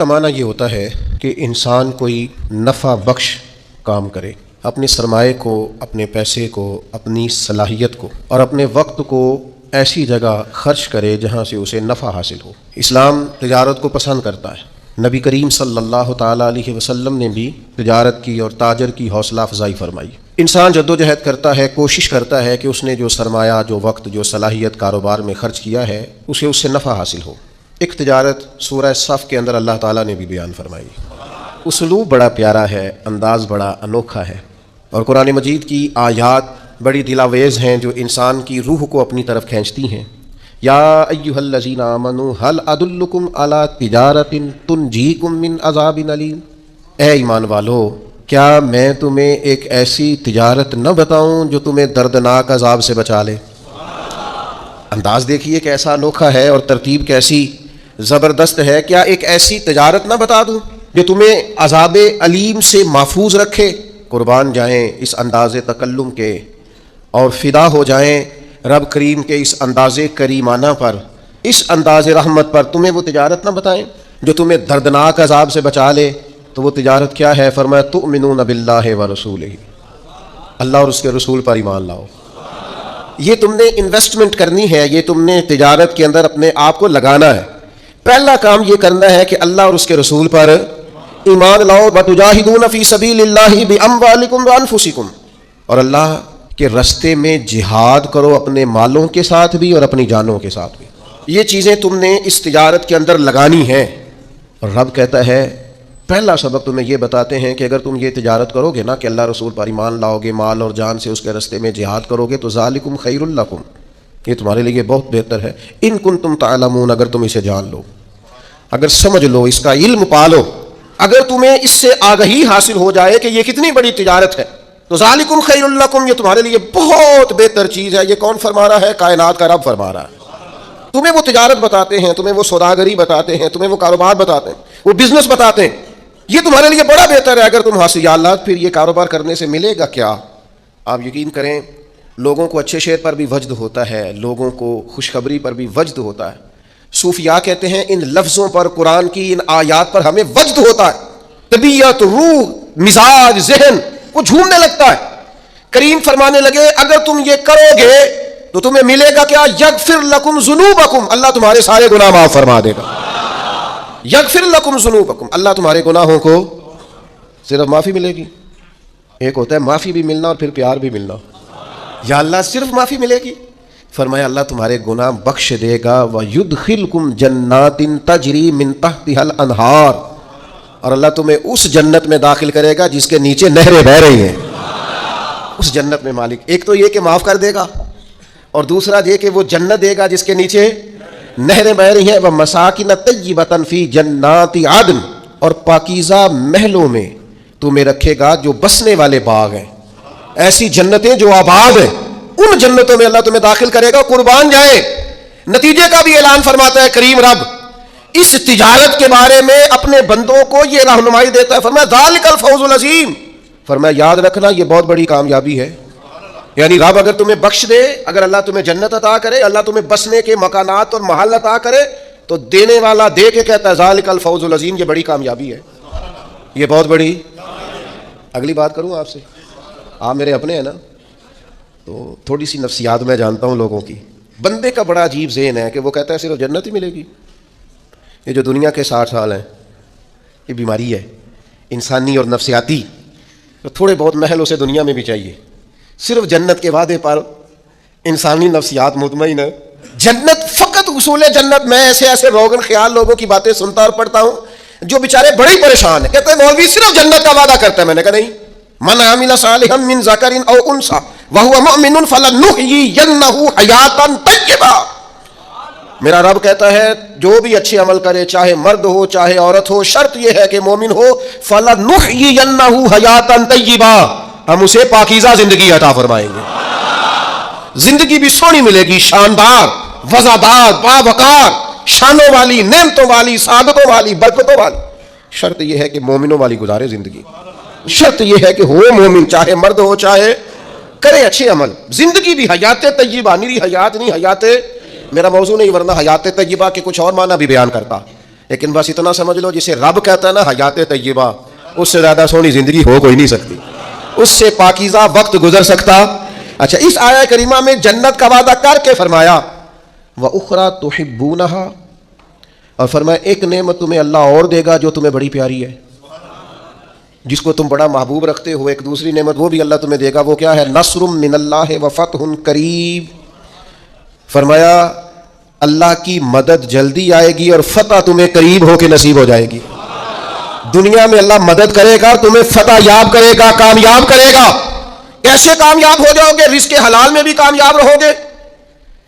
کا معنی یہ ہوتا ہے کہ انسان کوئی نفع بخش کام کرے، اپنے سرمایہ کو، اپنے پیسے کو، اپنی صلاحیت کو اور اپنے وقت کو ایسی جگہ خرچ کرے جہاں سے اسے نفع حاصل ہو۔ اسلام تجارت کو پسند کرتا ہے۔ نبی کریم صلی اللہ تعالیٰ علیہ وسلم نے بھی تجارت کی اور تاجر کی حوصلہ افزائی فرمائی۔ انسان جدوجہد کرتا ہے، کوشش کرتا ہے کہ اس نے جو سرمایہ، جو وقت، جو صلاحیت کاروبار میں خرچ کیا ہے اسے اس سے نفع حاصل ہو۔ ایک تجارت سورہ صف کے اندر اللہ تعالیٰ نے بھی بیان فرمائی۔ اسلوب بڑا پیارا ہے، انداز بڑا انوکھا ہے، اور قرآن مجید کی آیات بڑی دلاویز ہیں جو انسان کی روح کو اپنی طرف کھینچتی ہیں۔ یا ایھا الذین آمنوا ھل ادلکم علی تجارۃ تنجیکم من عذاب علیم، اے ایمان والو کیا میں تمہیں ایک ایسی تجارت نہ بتاؤں جو تمہیں دردناک عذاب سے بچا لے۔ انداز دیکھیے کیسا انوکھا ہے اور ترتیب کیسی زبردست ہے۔ کیا ایک ایسی تجارت نہ بتا دوں جو تمہیں عذاب علیم سے محفوظ رکھے؟ قربان جائیں اس انداز تکلم کے اور فدا ہو جائیں رب کریم کے اس انداز کریمانہ پر، اس انداز رحمت پر۔ تمہیں وہ تجارت نہ بتائیں جو تمہیں دردناک عذاب سے بچا لے؟ تو وہ تجارت کیا ہے؟ فرمایا تؤمنون باللہ ورسولہ، اللہ اور اس کے رسول پر ایمان لاؤ۔ یہ تم نے انویسٹمنٹ کرنی ہے، یہ تم نے تجارت کے اندر اپنے آپ کو لگانا ہے۔ پہلا کام یہ کرنا ہے کہ اللہ اور اس کے رسول پر ایمان لاؤ۔ وَتُجَاهِدُونَ فِي سَبِيلِ اللَّهِ بِأَمْوَالِكُمْ وَأَنفُسِكُمْ، اور اللہ کے رستے میں جہاد کرو، اپنے مالوں کے ساتھ بھی اور اپنی جانوں کے ساتھ بھی۔ یہ چیزیں تم نے اس تجارت کے اندر لگانی ہیں۔ اور رب کہتا ہے پہلا سبق تمہیں یہ بتاتے ہیں کہ اگر تم یہ تجارت کرو گے نا کہ اللہ رسول پر ایمان لاؤ گے، مال اور جان سے اس کے رستے میں جہاد کرو گے، تو ذالکم خیر لکم، یہ تمہارے لیے بہت بہتر ہے۔ ان کنتم تعلمون، اگر تم اسے جان لو، اگر سمجھ لو، اس کا علم پالو، اگر تمہیں اس سے آگہی حاصل ہو جائے کہ یہ کتنی بڑی تجارت ہے، تو ذالکم خیر لکم، یہ تمہارے لیے بہت بہتر چیز ہے۔ یہ کون فرما رہا ہے؟ کائنات کا رب فرما رہا ہے۔ تمہیں وہ تجارت بتاتے ہیں، تمہیں وہ سوداگری بتاتے ہیں، تمہیں وہ کاروبار بتاتے ہیں، وہ بزنس بتاتے ہیں، یہ تمہارے لیے بڑا بہتر ہے اگر تم حاصل۔ یا اللہ پھر یہ کاروبار کرنے سے ملے گا کیا؟ آپ یقین کریں لوگوں کو اچھے شعر پر بھی وجد ہوتا ہے، لوگوں کو خوشخبری پر بھی وجد ہوتا ہے۔ صوفیاء کہتے ہیں ان لفظوں پر، قرآن کی ان آیات پر ہمیں وجد ہوتا ہے، طبیعت، روح، مزاج، ذہن وہ جھومنے لگتا ہے۔ کریم فرمانے لگے اگر تم یہ کرو گے تو تمہیں ملے گا کیا؟ یغفر لکم ذنوبکم، اللہ تمہارے سارے گناہ معاف فرما دے گا۔ یغفر لکم ذنوبکم، اللہ تمہارے گناہوں کو صرف معافی ملے گی۔ ایک ہوتا ہے معافی بھی ملنا اور پھر پیار بھی ملنا۔ یا اللہ صرف معافی ملے گی؟ فرمایا اللہ تمہارے گناہ بخش دے گا۔ وَيُدْخِلْكُمْ جَنَّاتٍ تَجْرِي مِن تَحْتِهَا الْأَنْهَارُ، اور اللہ تمہیں اس جنت میں داخل کرے گا جس کے نیچے نہریں بہہ رہی ہیں۔ اس جنت میں مالک ایک تو یہ کہ معاف کر دے گا، اور دوسرا یہ کہ وہ جنت دے گا جس کے نیچے نہریں بہہ رہی ہیں۔ وَمَسَاكِنَ طَيِّبَةً فِي جَنَّاتِ عَدْنٍ، اور پاکیزہ محلوں میں تمہیں رکھے گا جو بسنے والے باغ ہیں، ایسی جنتیں جو آباد ہیں، ان جنتوں میں اللہ تمہیں داخل کرے گا۔ قربان جائیں نتیجے کا بھی اعلان فرماتا ہے کریم رب اس تجارت کے بارے میں، اپنے بندوں کو یہ رہنمائی دیتا ہے۔ فرمایا ذالک الفوز العظیم، فرمایا یاد رکھنا یہ بہت بڑی کامیابی ہے۔ یعنی رب اگر تمہیں بخش دے، اگر اللہ تمہیں جنت عطا کرے، اللہ تمہیں بسنے کے مکانات اور محل عطا کرے، تو دینے والا دے کے کہتا ہے ذالک الفوز العظیم، یہ بڑی کامیابی ہے، یہ بہت بڑی۔ اگلی بات کروں آپ سے، آپ میرے اپنے ہیں نا، تو تھوڑی سی نفسیات میں جانتا ہوں لوگوں کی۔ بندے کا بڑا عجیب ذہن ہے کہ وہ کہتا ہے صرف جنت ہی ملے گی۔ یہ جو دنیا کے 60 سال ہیں یہ بیماری ہے انسانی اور نفسیاتی، تو تھوڑے بہت محل اسے دنیا میں بھی چاہیے۔ صرف جنت کے وعدے پر انسانی نفسیات مطمئن ہے۔ جنت فقط حصول جنت، میں ایسے روغن خیال لوگوں کی باتیں سنتا اور پڑھتا ہوں جو بیچارے بڑے ہی پریشان ہیں، کہتے ہیں مولوی صرف جنت کا وعدہ کرتا ہے۔ میں نے کہا نہیں، من عمل صالحا من ذکر او انثى وهو مؤمن فلنحيينه حیاتا طیبہ، میرا رب کہتا ہے جو بھی اچھے عمل کرے، چاہے مرد ہو چاہے عورت ہو، شرط یہ ہے کہ مومن ہو، فلنحيينه حیاتا طیبہ، ہم اسے پاکیزہ زندگی عطا فرمائیں گے۔ زندگی بھی سونی ملے گی، شاندار، وزادار، باوقار، شانوں والی، نعمتوں والی، سعادتوں والی، برکتوں والی۔ شرط یہ ہے کہ مومنوں والی گزارے زندگی، شرط یہ ہے کہ ہو مومن، چاہے مرد ہو چاہے کرے اچھے عمل۔ زندگی بھی حیات طیبہ، میری حیات نہیں، حیات میرا موضوع نہیں، ورنہ حیات طیبہ کے کچھ اور معنی بھی بیان کرتا۔ لیکن بس اتنا سمجھ لو جسے رب کہتا ہے نا حیات طیبہ، اس سے زیادہ سونی زندگی ہو کوئی نہیں سکتی، اس سے پاکیزہ وقت گزر سکتا۔ اچھا، اس آیہ کریمہ میں جنت کا وعدہ کر کے فرمایا وَأُخْرَى تُحِبُّونَهَا، اور فرمایا ایک نعمت تمہیں اللہ اور دے گا جو تمہیں بڑی پیاری ہے، جس کو تم بڑا محبوب رکھتے ہو، ایک دوسری نعمت وہ بھی اللہ تمہیں دے گا۔ وہ کیا ہے؟ نصر من اللہ وفتح قریب، فرمایا اللہ کی مدد جلدی آئے گی اور فتح تمہیں قریب ہو کے نصیب ہو جائے گی۔ دنیا میں اللہ مدد کرے گا، تمہیں فتح یاب کرے گا، کامیاب کرے گا۔ کیسے کامیاب ہو جاؤ گے؟ رزق حلال میں بھی کامیاب رہو گے،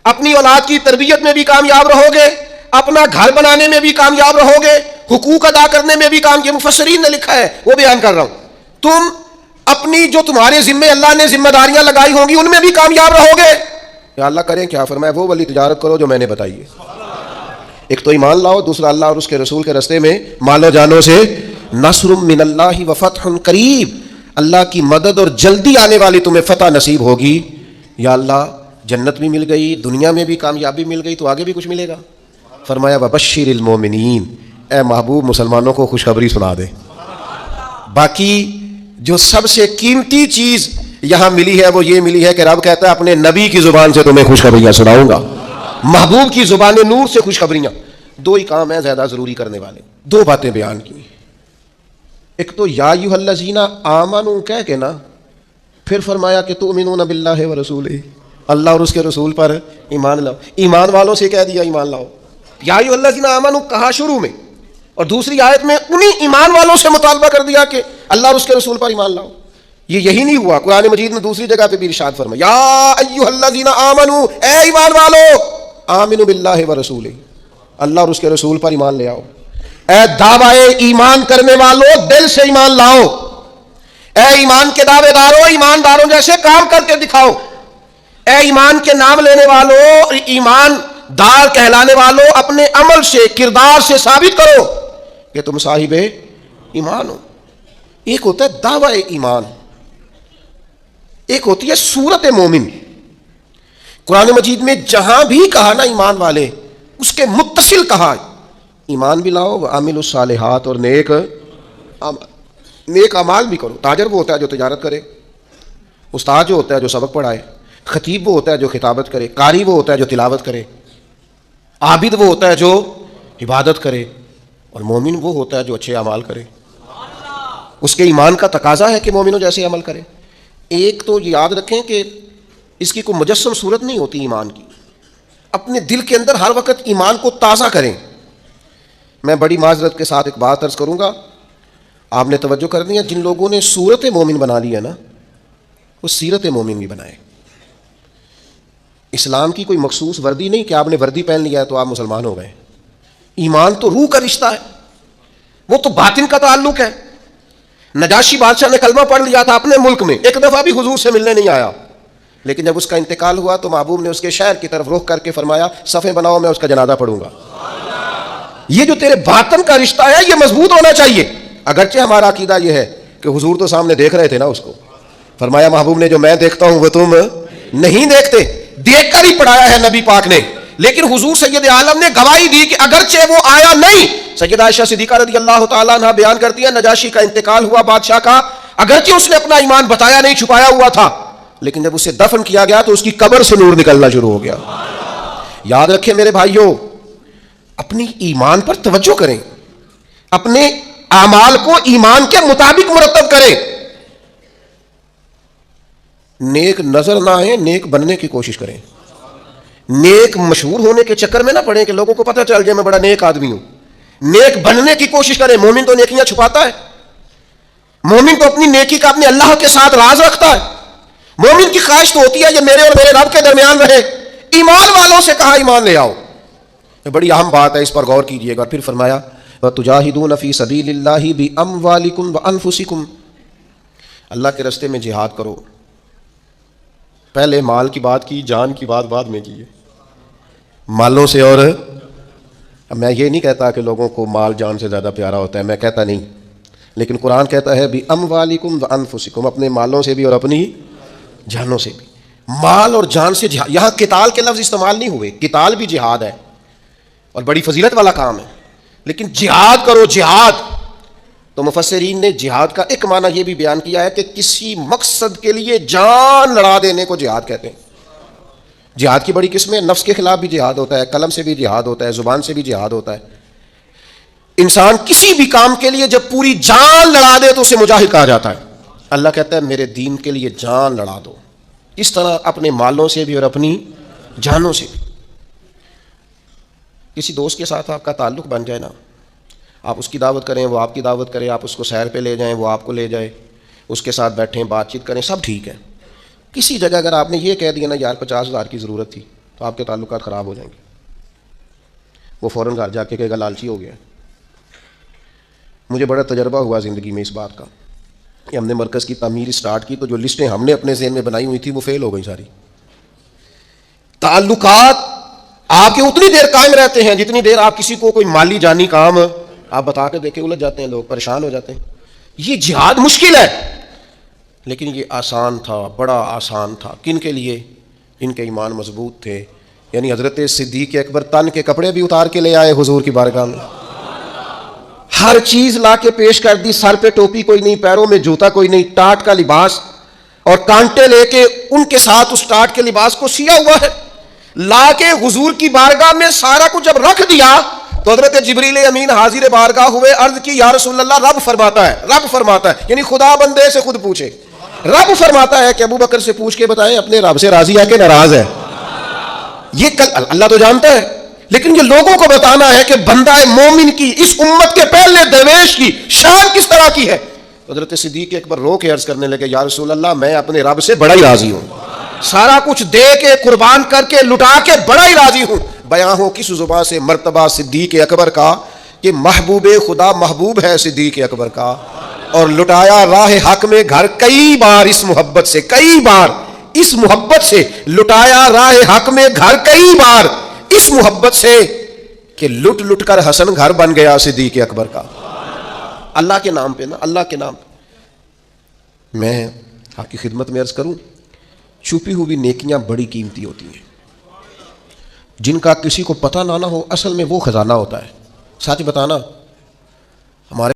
اپنی اولاد کی تربیت میں بھی کامیاب رہو گے، اپنا گھر بنانے میں بھی کامیاب رہو گے، حقوق ادا کرنے میں بھی کامیاب۔ مفسرین نے لکھا ہے، وہ بیان کر رہا ہوں، تم اپنی جو تمہارے ذمے اللہ نے ذمہ داریاں لگائی ہوں گی ان میں بھی کامیاب رہو گے۔ یا اللہ کریں کیا؟ فرمایا وہ والی تجارت کرو جو میں نے بتائی ہے، ایک تو ایمان لاؤ، دوسرا اللہ اور اس کے رسول کے راستے میں مالو جانوں سے نصر من اللہ وفتح قریب، اللہ کی مدد اور جلدی آنے والی تمہیں فتح نصیب ہوگی۔ یا اللہ جنت بھی مل گئی، دنیا میں بھی کامیابی مل گئی، تو آگے بھی کچھ ملے گا۔ فرمایا وبشر المومنین، اے محبوب مسلمانوں کو خوشخبری سنا دے۔ باقی جو سب سے قیمتی چیز یہاں ملی ہے وہ یہ ملی ہے کہ رب کہتا ہے اپنے نبی کی زبان سے تمہیں خوشخبریاں سناؤں گا، محبوب کی زبان نور سے خوشخبریاں۔ دو ہی کام ہیں زیادہ ضروری کرنے والے، دو باتیں بیان کی، ایک تو یا ایھا الذین آمنوا کہہ کے نا، پھر فرمایا کہ تؤمنون باللہ ورسولہ، اللہ اور اس کے رسول پر ایمان لاؤ۔ ایمان والوں سے کہہ دیا ایمان لاؤ، یا ایھا الذین آمنوا کہا شروع میں، اور دوسری آیت میں انہی ایمان والوں سے مطالبہ کر دیا کہ اللہ اور اس کے رسول پر ایمان لاؤ۔ یہی نہیں ہوا، قرآن مجید میں دوسری جگہ پہ بھی ارشاد فرمایا یا ایھا الذین آمنوا، اے ایمان والو، آمنوا باللہ ورسولہ، اللہ اور اس کے رسول پر ایمان لے آؤ۔ اے دعوی ایمان کرنے والوں، دل سے ایمان لاؤ۔ اے ایمان کے دعوے داروں، ایمانداروں جیسے کام کر کے دکھاؤ۔ اے ایمان کے نام لینے والوں، ایمان دار کہلانے والوں، اپنے عمل سے، کردار سے ثابت کرو کہ تم صاحب ایمان ہو۔ ایک ہوتا ہے دعوی ایمان، ایک ہوتی ہے صورت مومن۔ قرآن مجید میں جہاں بھی کہا نا ایمان والے، اس کے متصل کہا ایمان بھی لاؤ، وعاملوا الصالحات، اور نیک اعمال بھی کرو۔ تاجر وہ ہوتا ہے جو تجارت کرے، استاد جو ہوتا ہے جو سبق پڑھائے، خطیب وہ ہوتا ہے جو خطابت کرے، قاری وہ ہوتا ہے جو تلاوت کرے، عابد وہ ہوتا ہے جو عبادت کرے، اور مومن وہ ہوتا ہے جو اچھے اعمال کرے۔ اس کے ایمان کا تقاضا ہے کہ مومنوں جیسے عمل کرے۔ ایک تو یاد رکھیں کہ اس کی کوئی مجسم صورت نہیں ہوتی ایمان کی، اپنے دل کے اندر ہر وقت ایمان کو تازہ کریں۔ میں بڑی معذرت کے ساتھ ایک بات عرض کروں گا، آپ نے توجہ کرنی ہے، جن لوگوں نے صورت مومن بنا لی ہے نا، وہ سیرت مومن بھی بنائے۔ اسلام کی کوئی مخصوص وردی نہیں کہ آپ نے وردی پہن لیا ہے تو آپ مسلمان ہو گئے۔ ایمان تو روح کا رشتہ ہے، وہ تو باطن کا تعلق ہے۔ نجاشی بادشاہ نے کلمہ پڑھ لیا تھا اپنے ملک میں، ایک دفعہ بھی حضور سے ملنے نہیں آیا، لیکن جب اس کا انتقال ہوا تو محبوب نے اس کے شہر کی طرف رخ کر کے فرمایا صفیں بناؤ، میں اس کا جنازہ پڑھوں گا۔ یہ جو تیرے باطن کا رشتہ ہے یہ مضبوط ہونا چاہیے۔ اگرچہ ہمارا عقیدہ یہ ہے کہ حضور تو سامنے دیکھ رہے تھے نا اس کو، فرمایا محبوب نے جو میں دیکھتا ہوں وہ تم نہیں دیکھتے، دیکھ کر ہی پڑھایا ہے نبی پاک نے، لیکن حضور سید عالم نے گواہی دی کہ اگرچہ وہ آیا نہیں۔ سیدہ عائشہ صدیقہ رضی اللہ تعالیٰ عنہ بیان کرتی ہے نجاشی کا انتقال ہوا بادشاہ کا، اگرچہ اس نے اپنا ایمان بتایا نہیں، چھپایا ہوا تھا، لیکن جب اسے دفن کیا گیا تو اس کی قبر سے نور نکلنا شروع ہو گیا۔ یاد رکھیں میرے بھائیوں، اپنی ایمان پر توجہ کریں، اپنے اعمال کو ایمان کے مطابق مرتب کریں، نیک نظر نہ آئے، نیک بننے کی کوشش کریں۔ نیک مشہور ہونے کے چکر میں نہ پڑیں کہ لوگوں کو پتہ چل جائے میں بڑا نیک آدمی ہوں۔ نیک بننے کی کوشش کریں۔ مومن تو نیکیاں چھپاتا ہے، مومن تو اپنی نیکی کا اپنے اللہ کے ساتھ راز رکھتا ہے۔ مومن کی خواہش تو ہوتی ہے یہ میرے اور میرے رب کے درمیان رہے۔ ایمان والوں سے کہا ایمان لے آؤ، یہ بڑی اہم بات ہے، اس پر غور کیجئے گا۔ پھر فرمایا وَتُجَاهِدُونَ فِي سَبِيلِ اللَّهِ بِأَمْوَالِكُمْ وَأَنفُسِكُمْ، اللہ کے راستے میں جہاد کرو۔ پہلے مال کی بات کی، جان کی بات بعد میں کی ہے، مالوں سے۔ اور میں یہ نہیں کہتا کہ لوگوں کو مال جان سے زیادہ پیارا ہوتا ہے، میں کہتا نہیں، لیکن قرآن کہتا ہے بِأَمْوَالِكُمْ وَأَنفُسِكُمْ، اپنے مالوں سے بھی اور اپنی جانوں سے بھی۔ مال اور جان سے جہاد، یہاں قتال کے لفظ استعمال نہیں ہوئے، قتال بھی جہاد ہے اور بڑی فضیلت والا کام ہے، لیکن جہاد کرو جہاد. تو مفسرین نے جہاد کا ایک معنی یہ بھی بیان کیا ہے کہ کسی مقصد کے لیے جان لڑا دینے کو جہاد کہتے ہیں. جہاد کی بڑی قسمیں، نفس کے خلاف بھی جہاد ہوتا ہے، قلم سے بھی جہاد ہوتا ہے، زبان سے بھی جہاد ہوتا ہے. انسان کسی بھی کام کے لیے جب پوری جان لڑا دے تو اسے مجاہد کہا جاتا ہے. اللہ کہتا ہے میرے دین کے لیے جان لڑا دو. اس طرح اپنے مالوں سے بھی اور اپنی جانوں سے بھی. کسی دوست کے ساتھ آپ کا تعلق بن جائے نا، آپ اس کی دعوت کریں، وہ آپ کی دعوت کرے، آپ اس کو سیر پہ لے جائیں، وہ آپ کو لے جائے، اس کے ساتھ بیٹھیں، بات چیت کریں، سب ٹھیک ہے. کسی جگہ اگر آپ نے یہ کہہ دیا نا یار 50,000 کی ضرورت تھی، تو آپ کے تعلقات خراب ہو جائیں گے. وہ فوراً گھر جا کے کہے گا لالچی ہو گیا. مجھے بڑا تجربہ ہوا زندگی میں اس بات کا کہ ہم نے مرکز کی تعمیر اسٹارٹ کی تو جو لسٹیں ہم نے اپنے ذہن میں بنائی ہوئی تھی وہ فیل ہو گئی ساری. تعلقات آپ کے اتنی دیر قائم رہتے ہیں جتنی دیر آپ کسی کو کوئی مالی جانی کام آپ بتا کے دیکھیں، الجھ جاتے ہیں لوگ، پریشان ہو جاتے ہیں. یہ جہاد مشکل ہے لیکن یہ آسان تھا، بڑا آسان تھا. کن کے لیے؟ ان کے ایمان مضبوط تھے. یعنی حضرت صدیق اکبر تن کے کپڑے بھی اتار کے لے آئے حضور کی بارگاہ میں، ہر چیز لا کے پیش کر دی. سر پہ ٹوپی کوئی نہیں، پیروں میں جوتا کوئی نہیں، ٹاٹ کا لباس اور کانٹے لے کے ان کے ساتھ اس ٹاٹ کے لباس کو سیا ہوا ہے، لا کے حضور کی بارگاہ میں سارا کچھ جب رکھ دیا تو حضرت جبریل امین حاضر بارگاہ ہوئے، عرض کی یا رسول اللہ رب فرماتا ہے، رب فرماتا ہے، یعنی خدا بندے سے خود پوچھے، رب فرماتا ہے کہ ابو بکر سے پوچھ کے بتائیں اپنے رب سے راضی ہے کہ ناراض ہے. یہ اللہ تو جانتا ہے لیکن یہ لوگوں کو بتانا ہے کہ بندہ مومن کی، اس امت کے پہلے درویش کی شان کس طرح کی ہے. حضرت صدیق اکبر رو کے عرض کرنے لگے یا رسول اللہ میں اپنے رب سے بڑا ہی راضی ہوں، سارا کچھ دے کے قربان کر کے لٹا کے بڑا ہی راضی ہوں. بیان ہو کس زبان سے مرتبہ صدیق اکبر کا کہ محبوب خدا محبوب ہے صدیق اکبر کا، اور لٹایا راہ حق میں گھر کئی بار اس محبت سے، کئی بار اس محبت سے لٹایا راہ حق میں گھر کئی بار اس محبت سے کہ لٹ لٹ کر حسن گھر بن گیا صدیق اکبر کا. اللہ کے نام پہ نا، اللہ کے نام پہ. میں آپ کی خدمت میں عرض کروں، چھپی ہوئی نیکیاں بڑی قیمتی ہوتی ہیں، جن کا کسی کو پتہ نہ ہو، اصل میں وہ خزانہ ہوتا ہے. سچ بتانا، ہمارے